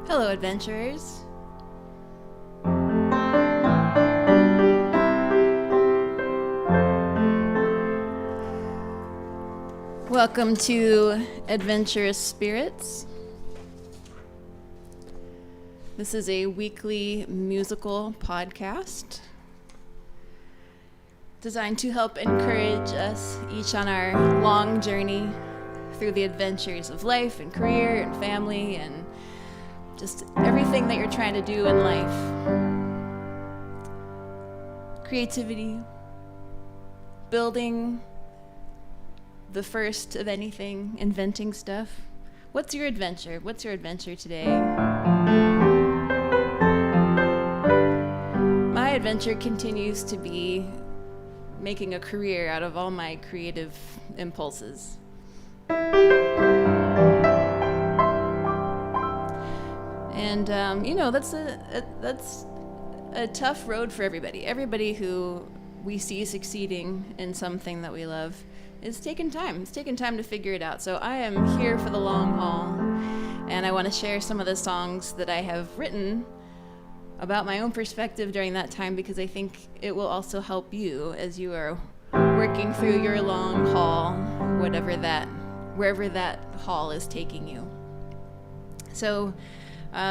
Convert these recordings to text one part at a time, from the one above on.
Hello, adventurers. Welcome to Adventurous Spirits. This is a weekly musical podcast designed to help encourage us each on our long journey through the adventures of life and career and family and just everything that you're trying to do in life. Creativity, building the first of anything, inventing stuff. What's your adventure? What's your adventure today? My adventure continues to be making a career out of all my creative impulses. And that's a tough road for everybody. Everybody who we see succeeding in something that we love is taking time. It's taking time to figure it out. So I am here for the long haul, and I want to share some of the songs that I have written about my own perspective during that time, because I think it will also help you as you are working through your long haul, wherever that haul is taking you. So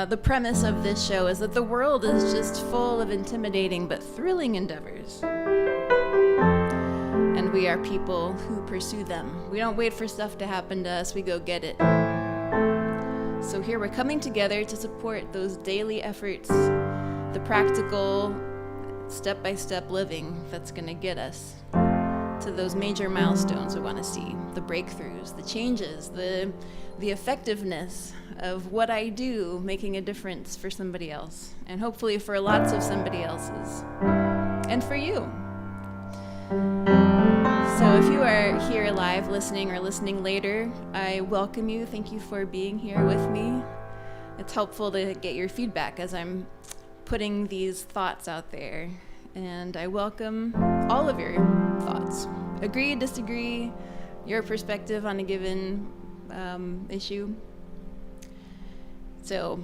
the premise of this show is that the world is just full of intimidating but thrilling endeavors. And we are people who pursue them. We don't wait for stuff to happen to us, we go get it. So here we're coming together to support those daily efforts, the practical, step-by-step living that's going to get us to those major milestones we want to see, the breakthroughs, the changes, the effectiveness of what I do making a difference for somebody else, and hopefully for lots of somebody else's, and for you. So if you are here live listening or listening later, I welcome you. Thank you for being here with me. It's helpful to get your feedback as I'm putting these thoughts out there, and I welcome all of your thoughts. Agree, disagree, your perspective on a given issue. So,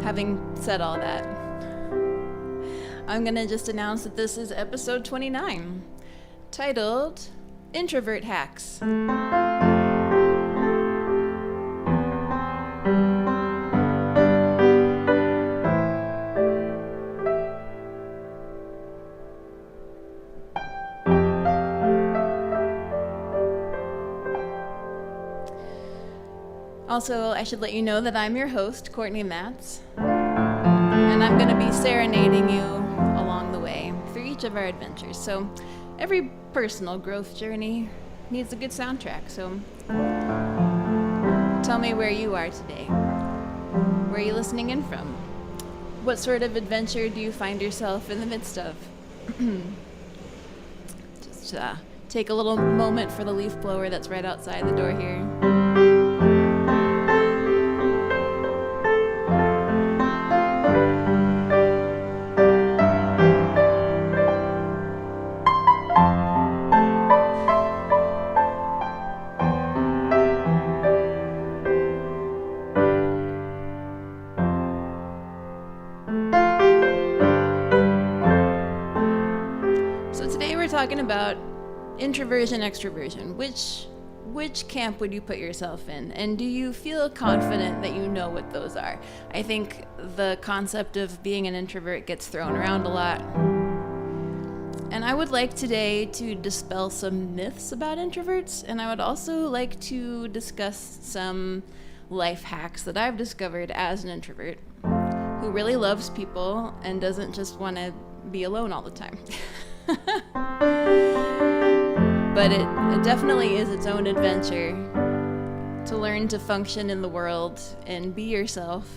having said all that, I'm going to just announce that this is episode 29, titled Introvert Hacks. Also, I should let you know that I'm your host, Cortney Matz, and I'm going to be serenading you along the way through each of our adventures. So every personal growth journey needs a good soundtrack. So tell me where you are today. Where are you listening in from? What sort of adventure do you find yourself in the midst of? Just take a little moment for the leaf blower that's right outside the door here. Talking about introversion, extroversion. Which camp would you put yourself in? And do you feel confident that you know what those are? I think the concept of being an introvert gets thrown around a lot. And I would like today to dispel some myths about introverts, and I would also like to discuss some life hacks that I've discovered as an introvert who really loves people and doesn't just want to be alone all the time. But it definitely is its own adventure to learn to function in the world and be yourself,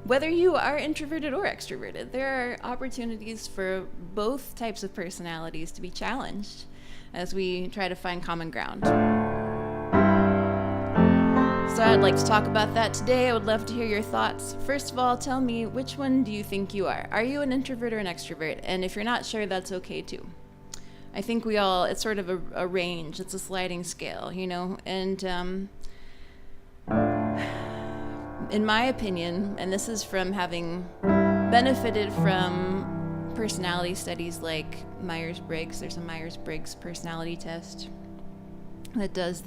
whether you are introverted or extroverted. There are opportunities for both types of personalities to be challenged as we try to find common ground. So I'd like to talk about that today. I would love to hear your thoughts. First of all, tell me, which one do you think you are? Are you an introvert or an extrovert? And if you're not sure, that's okay too. I think it's sort of a range. It's a sliding scale, and in my opinion, and this is from having benefited from personality studies like Myers-Briggs. There's a Myers-Briggs personality test that does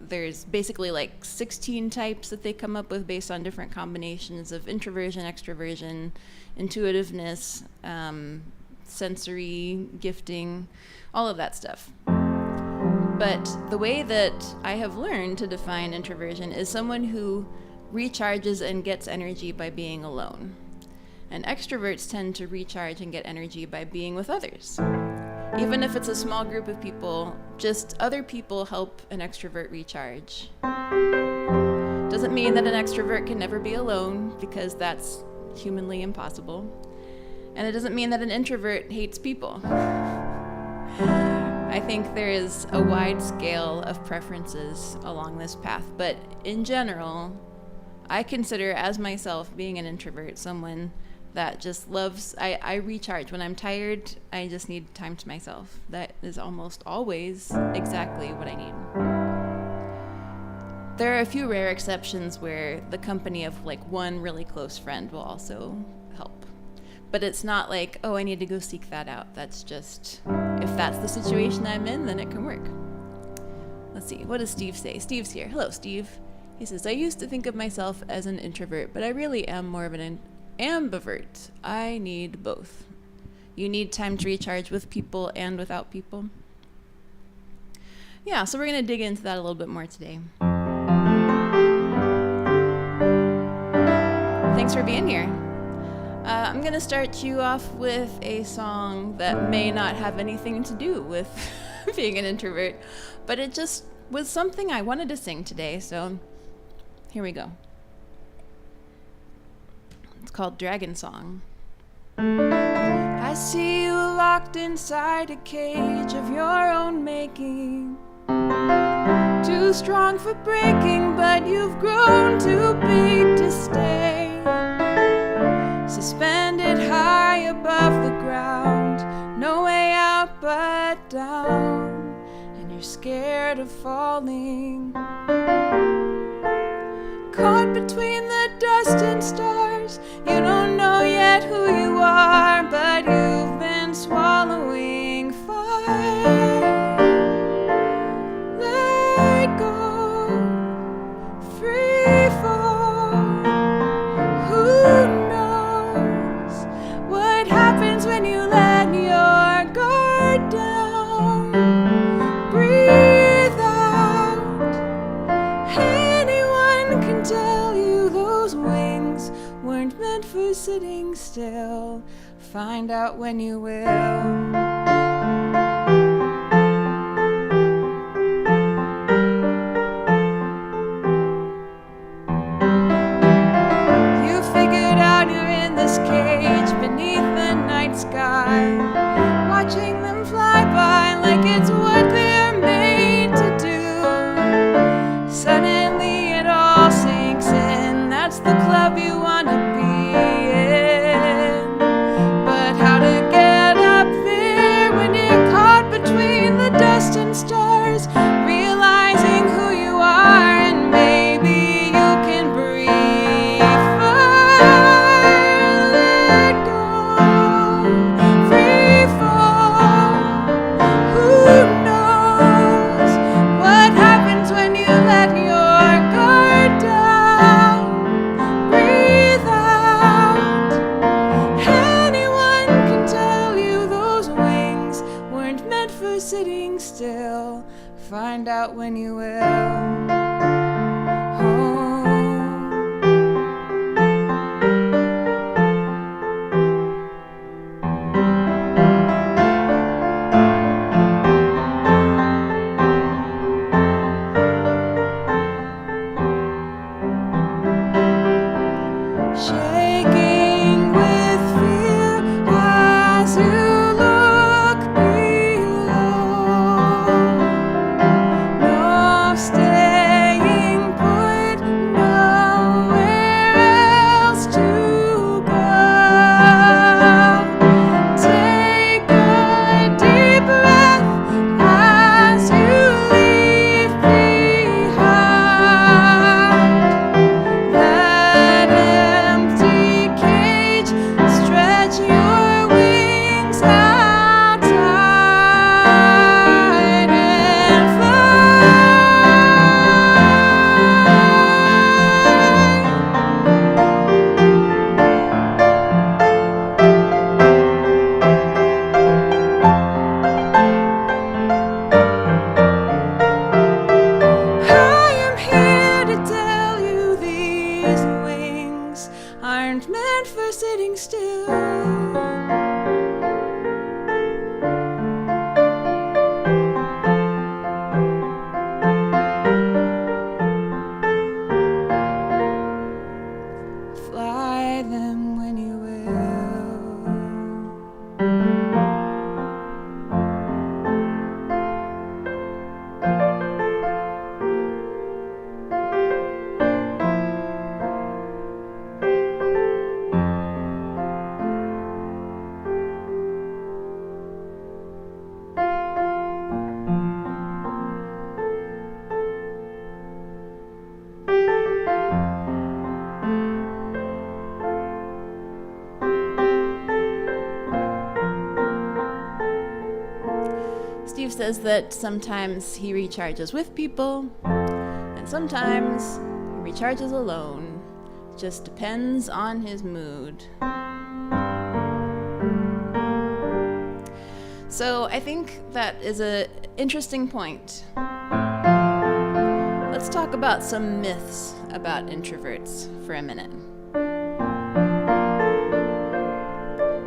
there's basically like 16 types that they come up with based on different combinations of introversion, extroversion, intuitiveness, sensory gifting, all of that stuff. But the way that I have learned to define introversion is someone who recharges and gets energy by being alone. And extroverts tend to recharge and get energy by being with others. Even if it's a small group of people, just other people help an extrovert recharge. Doesn't mean that an extrovert can never be alone, because that's humanly impossible. And it doesn't mean that an introvert hates people. I think there is a wide scale of preferences along this path, but in general, I consider as myself being an introvert someone that just loves, I recharge. When I'm tired, I just need time to myself. That is almost always exactly what I need. There are a few rare exceptions where the company of like one really close friend will also help. But it's not like, oh, I need to go seek that out. That's just, if that's the situation I'm in, then it can work. Let's see, what does Steve say? Steve's here. Hello, Steve. He says, I used to think of myself as an introvert, but I really am more of an ambivert. I need both. You need time to recharge with people and without people. Yeah, so we're going to dig into that a little bit more today. Thanks for being here. I'm going to start you off with a song that may not have anything to do with being an introvert, but it just was something I wanted to sing today, so here we go. It's called Dragonsong. I see you locked inside a cage of your own making. Too strong for breaking, but you've grown too big to stay. Suspended high above the ground, no way out but down, and you're scared of falling. Caught between the dust and stars, you don't know yet who you are, but you've been swallowing fire. Let go, free fall. Who knows what happens when you let your guard down? Breathe out. Anyone can tell you those wings weren't meant for sitting still. Find out when you will. Cage beneath the night sky, watching them fly by like it's what they're made to do. Suddenly it all sinks in, that's the club you want to be in. But how to get up there? says that sometimes he recharges with people, and sometimes he recharges alone. Just depends on his mood. So I think that is an interesting point. Let's talk about some myths about introverts for a minute.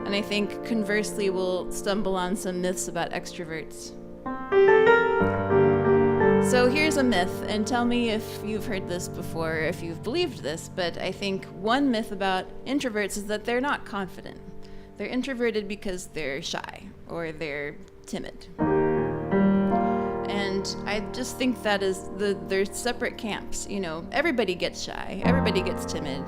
And I think conversely we'll stumble on some myths about extroverts. So here's a myth, and tell me if you've heard this before, if you've believed this, but I think one myth about introverts is that they're not confident. They're introverted because they're shy or they're timid. And I just think that is they're separate camps. You know, everybody gets shy, everybody gets timid.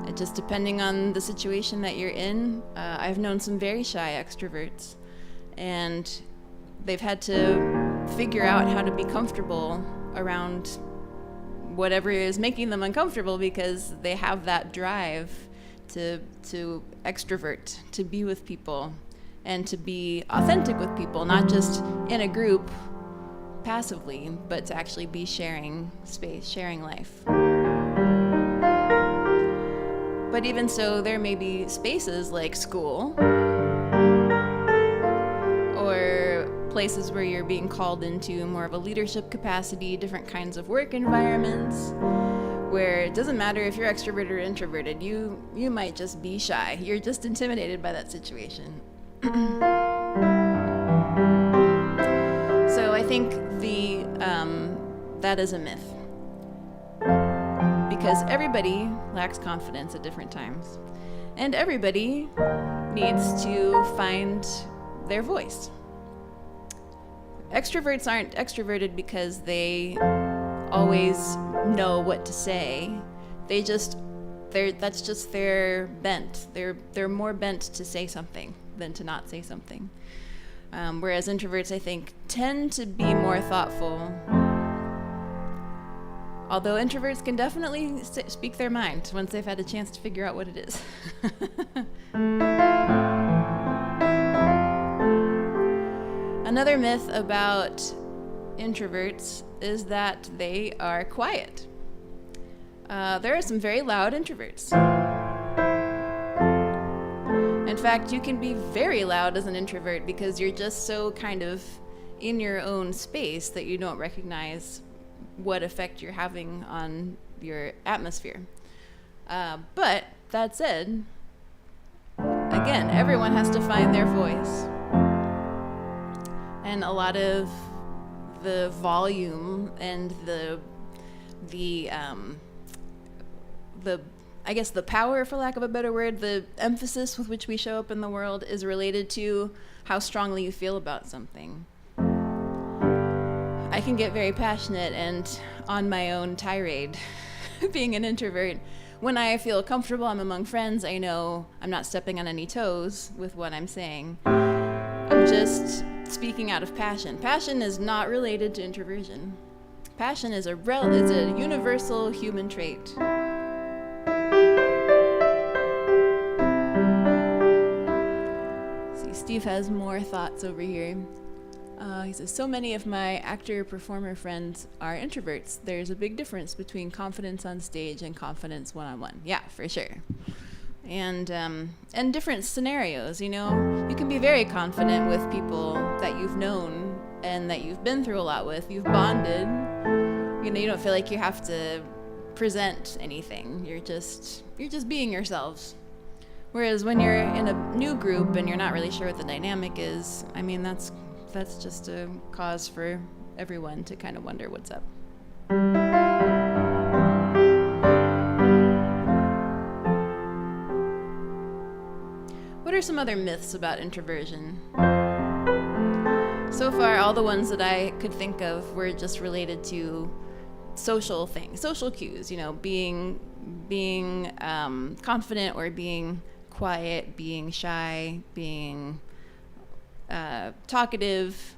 It just depending on the situation that you're in. I've known some very shy extroverts, and they've had to figure out how to be comfortable around whatever is making them uncomfortable because they have that drive to extrovert, to be with people, and to be authentic with people, not just in a group passively, but to actually be sharing space, sharing life. But even so, there may be spaces like school or places where you're being called into more of a leadership capacity, different kinds of work environments, where it doesn't matter if you're extroverted or introverted, you might just be shy. You're just intimidated by that situation. So I think that is a myth. Because everybody lacks confidence at different times. And everybody needs to find their voice. Extroverts aren't extroverted because they always know what to say. That's just their bent. They're more bent to say something than to not say something. Whereas introverts, I think, tend to be more thoughtful. Although introverts can definitely speak their mind once they've had a chance to figure out what it is. Another myth about introverts is that they are quiet. There are some very loud introverts. In fact, you can be very loud as an introvert because you're just so kind of in your own space that you don't recognize what effect you're having on your atmosphere. But that said, again, everyone has to find their voice. And a lot of the volume and the I guess the power, for lack of a better word, the emphasis with which we show up in the world is related to how strongly you feel about something. I can get very passionate and on my own tirade, being an introvert. When I feel comfortable, I'm among friends, I know I'm not stepping on any toes with what I'm saying. I'm just speaking out of passion. Passion is not related to introversion. Passion is a universal human trait. See, Steve has more thoughts over here. He says, so many of my actor-performer friends are introverts. There's a big difference between confidence on stage and confidence one-on-one. Yeah, for sure. And different scenarios, you know. You can be very confident with people that you've known and that you've been through a lot with. You've bonded. You know, you don't feel like you have to present anything. You're just being yourselves. Whereas when you're in a new group and you're not really sure what the dynamic is, I mean, that's just a cause for everyone to kind of wonder what's up. What are some other myths about introversion? So far, all the ones that I could think of were just related to social things, social cues, you know, being confident or being quiet, being shy, being talkative.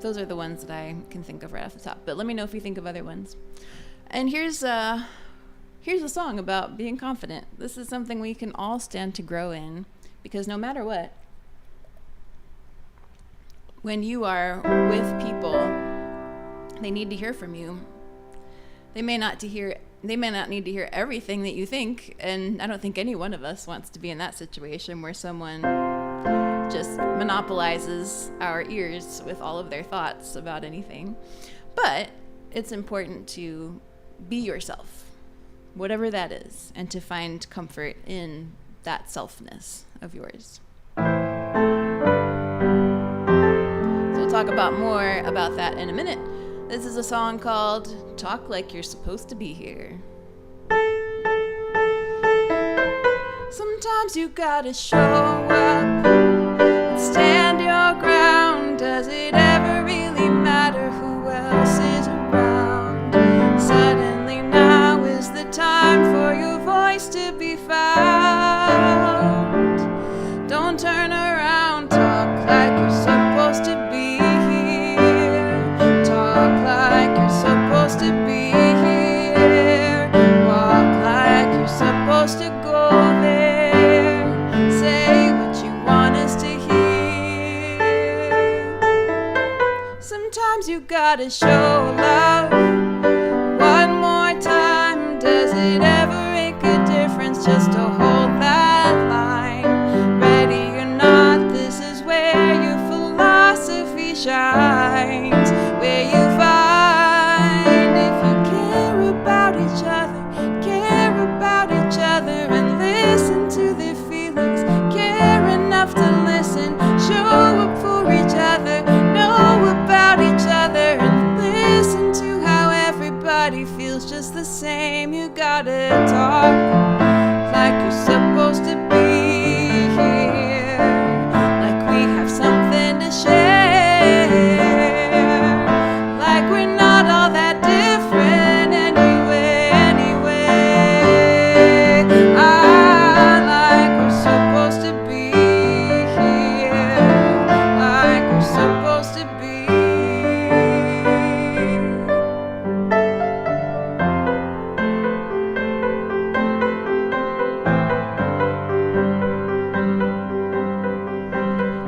Those are the ones that I can think of right off the top, but let me know if you think of other ones. And here's here's a song about being confident. This is something we can all stand to grow in, because no matter what, when you are with people, they need to hear from you. They may not need to hear everything that you think, and I don't think any one of us wants to be in that situation where someone just monopolizes our ears with all of their thoughts about anything. But it's important to be yourself, whatever that is, and to find comfort in that selfness of yours. So we'll talk about more about that in a minute. This is a song called Talk Like You're Supposed to Be Here. Sometimes you gotta show up and stand your ground. Does it ever really matter who else is around? Suddenly now is the time for your voice to be found. Don't turn around, talk like you're supposed to be here. Talk like you're supposed to be here. Walk like you're supposed to go there. Say what you want us to hear. Sometimes you gotta show love one more time. Does it ever make a difference just to hold that line? Ready or not, this is where your philosophy shines. Where you find if you care about each other and listen to their feelings, care enough to listen, show up for each other, know about each other, and listen to how everybody feels just the same. You gotta talk like you're supposed to be here, like we have something to share, like we're not all that different anyway. Like we're supposed to be here, like we're supposed to be.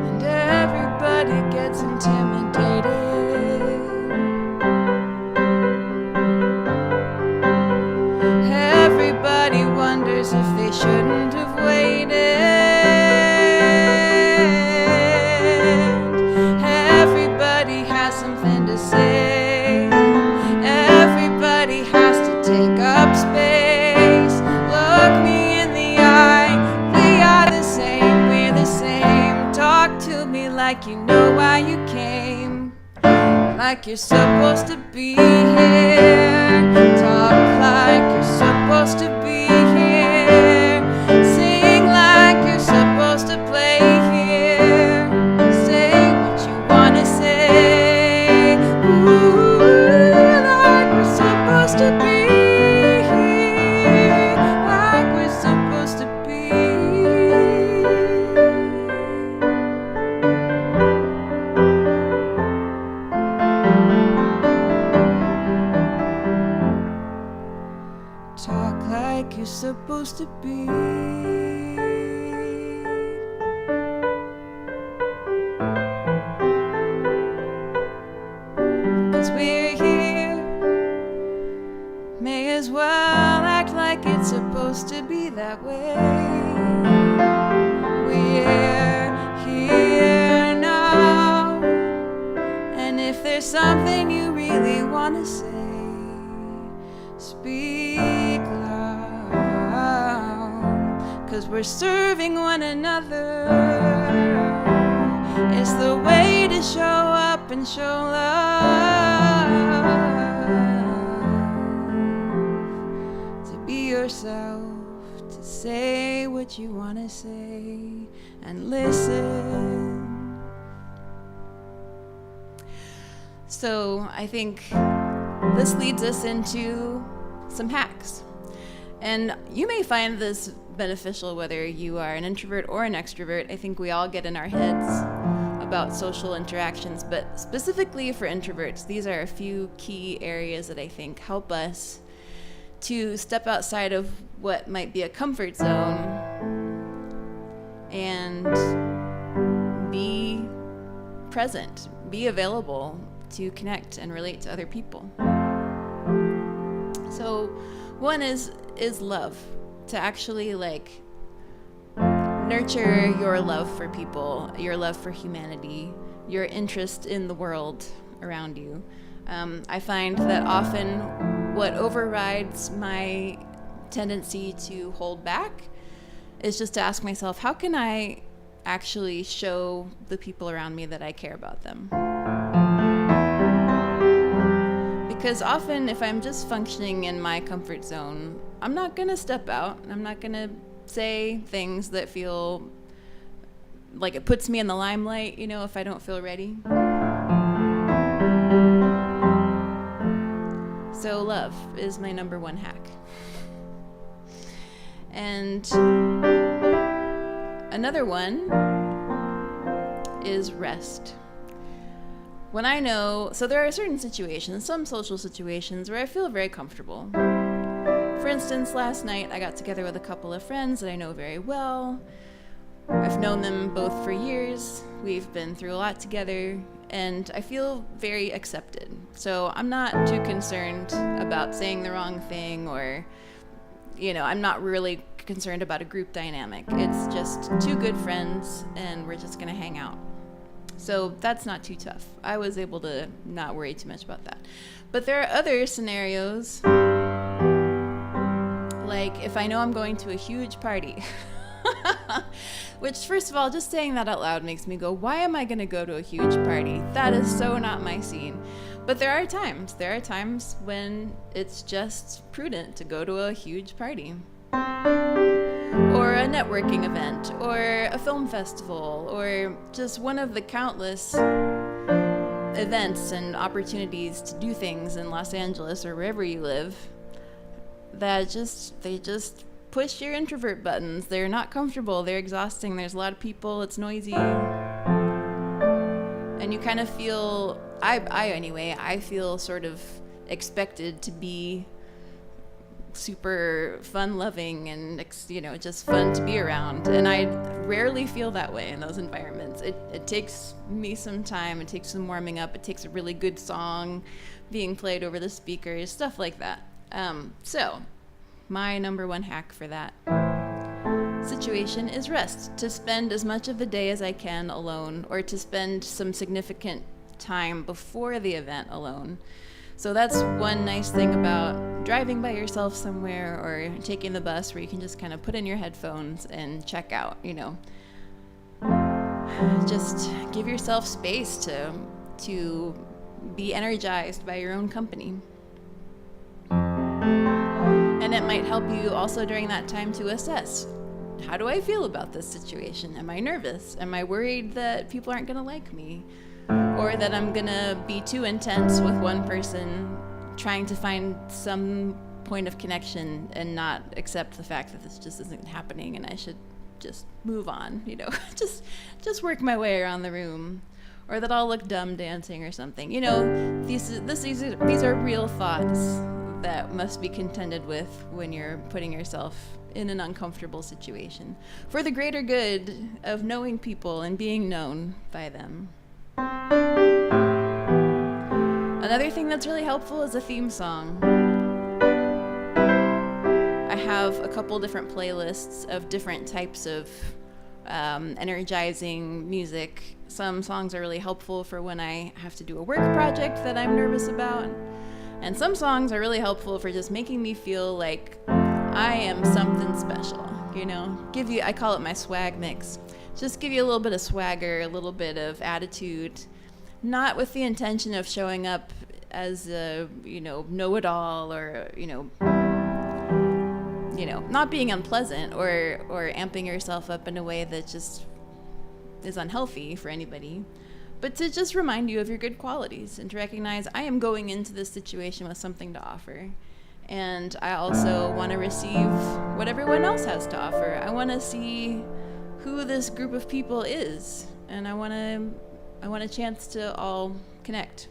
And everybody gets intimidated. Everybody wonders if they shouldn't have waited. Everybody has something to say. Everybody has to take up space. Look me in the eye. We are the same, we're the same. Talk to me like you know why you came. Like you're supposed to be here. Talk like you're supposed to be here. Sing like you're supposed to play here. Say what you wanna say. Ooh, like we're supposed to be here. Like we're supposed to be. Talk like you're supposed to be. 'Cause we're here, may as well act like it's supposed to be that way. We're here now, and if there's something you really want to say, speak loud, 'cause we're serving one another. It's the way to show up and show love. To be yourself, to say what you want to say, and listen. So I think this leads us into some hacks. And you may find this beneficial whether you are an introvert or an extrovert. I think we all get in our heads about social interactions, but specifically for introverts, these are a few key areas that I think help us to step outside of what might be a comfort zone and be present, be available to connect and relate to other people. So one is love, to actually like nurture your love for people, your love for humanity, your interest in the world around you. I find that often what overrides my tendency to hold back is just to ask myself, how can I actually show the people around me that I care about them? Because often if I'm just functioning in my comfort zone, I'm not going to step out. I'm not going to say things that feel like it puts me in the limelight, you know, if I don't feel ready. So love is my number one hack. And another one is rest. When I know, so there are certain situations, some social situations, where I feel very comfortable. For instance, last night I got together with a couple of friends that I know very well. I've known them both for years. We've been through a lot together, and I feel very accepted. So I'm not too concerned about saying the wrong thing, or, you know, I'm not really concerned about a group dynamic. It's just two good friends, and we're just gonna hang out. So that's not too tough. I was able to not worry too much about that. But there are other scenarios, like if I know I'm going to a huge party, which first of all, just saying that out loud makes me go, why am I gonna go to a huge party? That is so not my scene. But there are times when it's just prudent to go to a huge party. Or a networking event, or a film festival, or just one of the countless events and opportunities to do things in Los Angeles or wherever you live that they just push your introvert buttons. They're not comfortable, they're exhausting, there's a lot of people, it's noisy. And you kind of feel, I feel sort of expected to be super fun-loving and, you know, just fun to be around. And I rarely feel that way in those environments. It takes me some time. It takes some warming up. It takes a really good song being played over the speakers, stuff like that. So my number one hack for that situation is rest. To spend as much of the day as I can alone, or to spend some significant time before the event alone. So that's one nice thing about driving by yourself somewhere or taking the bus, where you can just kind of put in your headphones and check out, you know. Just give yourself space to be energized by your own company. And it might help you also during that time to assess, how do I feel about this situation? Am I nervous? Am I worried that people aren't going to like me? Or that I'm gonna be too intense with one person, trying to find some point of connection and not accept the fact that this just isn't happening and I should just move on, you know, just work my way around the room. Or that I'll look dumb dancing or something. You know, these are real thoughts that must be contended with when you're putting yourself in an uncomfortable situation, for the greater good of knowing people and being known by them. Another thing that's really helpful is a theme song. I have a couple different playlists of different types of energizing music. Some songs are really helpful for when I have to do a work project that I'm nervous about. And some songs are really helpful for just making me feel like I am something special, you know? I call it my swag mix. Just give you a little bit of swagger, a little bit of attitude, not with the intention of showing up as a, you know, know-it-all, or, you know, not being unpleasant or amping yourself up in a way that just is unhealthy for anybody, but to just remind you of your good qualities and to recognize I am going into this situation with something to offer. And I also want to receive what everyone else has to offer. I want to see who this group of people is, and I want a chance to all connect.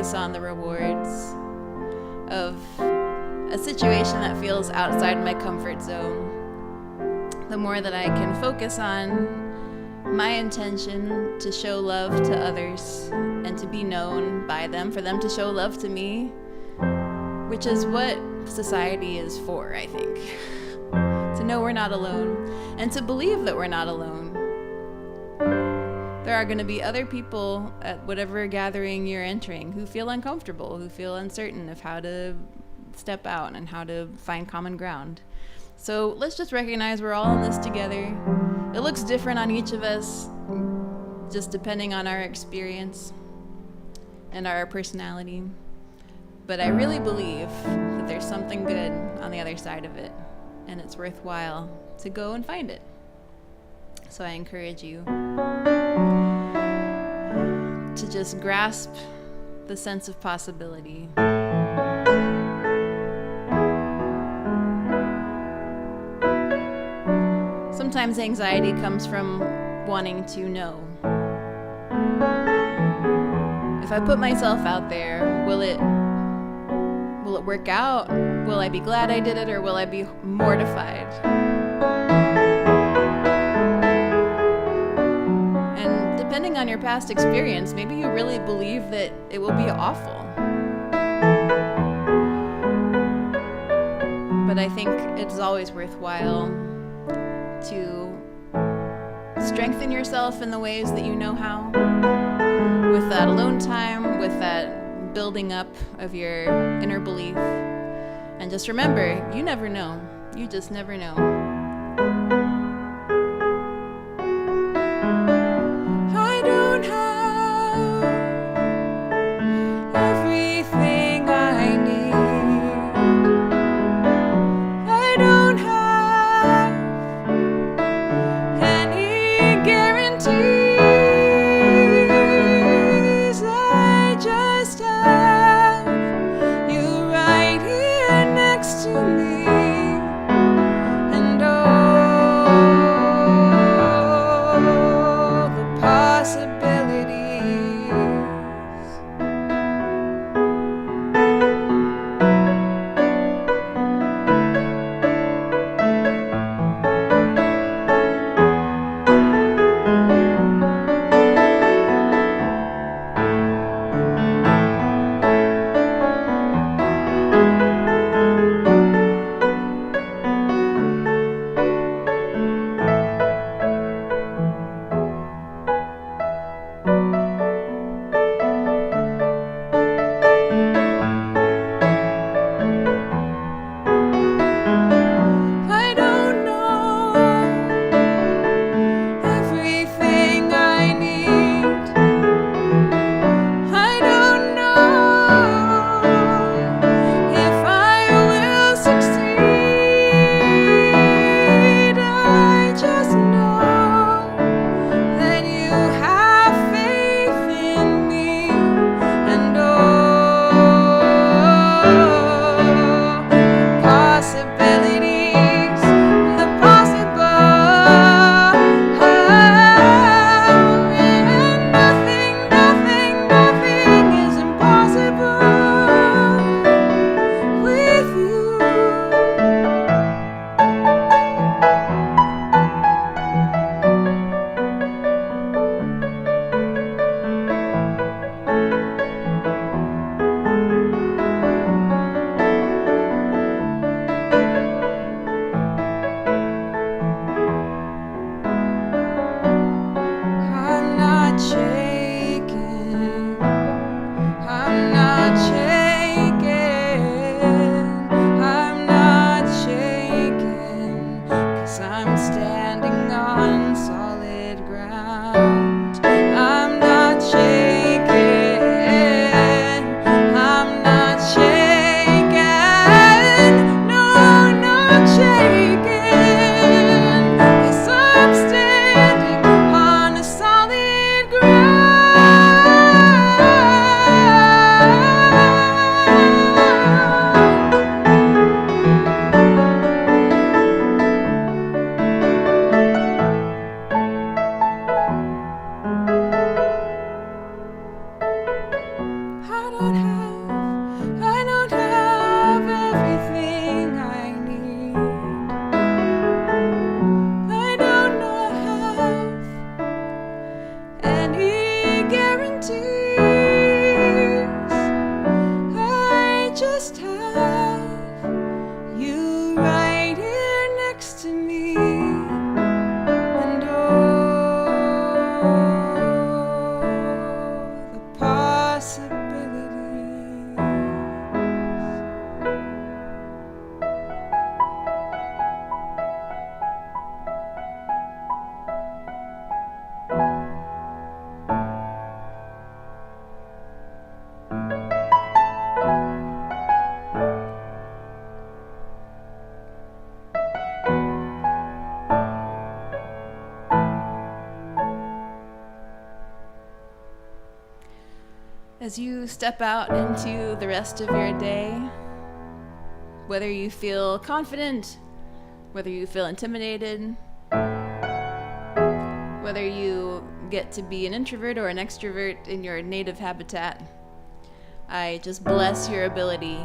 focus on the rewards of a situation that feels outside my comfort zone, the more that I can focus on my intention to show love to others and to be known by them, for them to show love to me, which is what society is for, I think. To know we're not alone and to believe that we're not alone. There are going to be other people at whatever gathering you're entering who feel uncomfortable, who feel uncertain of how to step out and how to find common ground. So let's just recognize we're all in this together. It looks different on each of us, just depending on our experience and our personality. But I really believe that there's something good on the other side of it, and it's worthwhile to go and find it. So I encourage you to just grasp the sense of possibility. Sometimes anxiety comes from wanting to know. If I put myself out there, will it work out? Will I be glad I did it, or will I be mortified? And depending on your past experience, maybe you really believe that it will be awful. But I think it's always worthwhile to strengthen yourself in the ways that you know how, with that alone time, with that building up of your inner belief. And just remember, you never know. You just never know. I don't have everything I need. I don't have any guarantees. I just have you right here next to me. And As you step out into the rest of your day, whether you feel confident, whether you feel intimidated, whether you get to be an introvert or an extrovert in your native habitat, I just bless your ability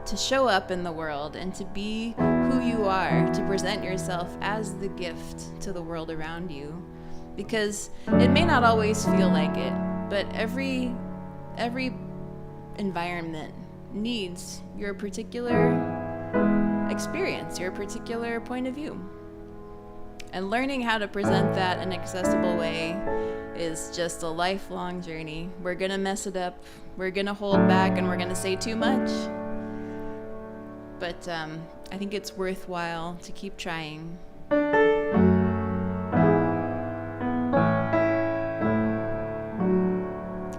to show up in the world and to be who you are, to present yourself as the gift to the world around you. Because it may not always feel like it, but every environment needs your particular experience, your particular point of view. And learning how to present that in an accessible way is just a lifelong journey. We're gonna mess it up, we're gonna hold back, and we're gonna say too much. But I think it's worthwhile to keep trying.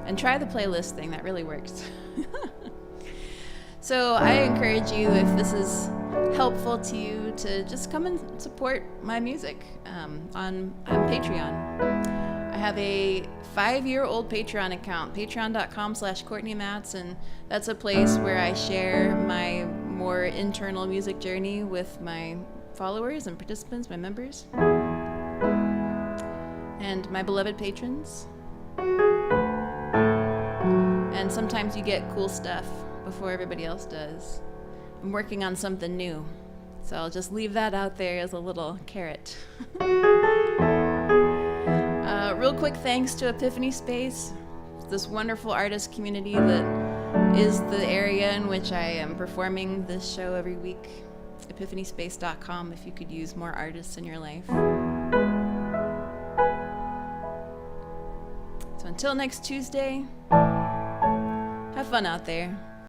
And try the playlist thing, that really works. So I encourage you, if this is helpful to you, to just come and support my music on Patreon. I have a 5-year-old Patreon account, patreon.com/Cortney Matz, and that's a place where I share my more internal music journey with my followers and participants, my members, and my beloved patrons. And sometimes you get cool stuff before everybody else does. I'm working on something new, so I'll just leave that out there as a little carrot. Real quick thanks to Epiphany Space, this wonderful artist community that is the area in which I am performing this show every week. EpiphanySpace.com if you could use more artists in your life. So until next Tuesday, have fun out there.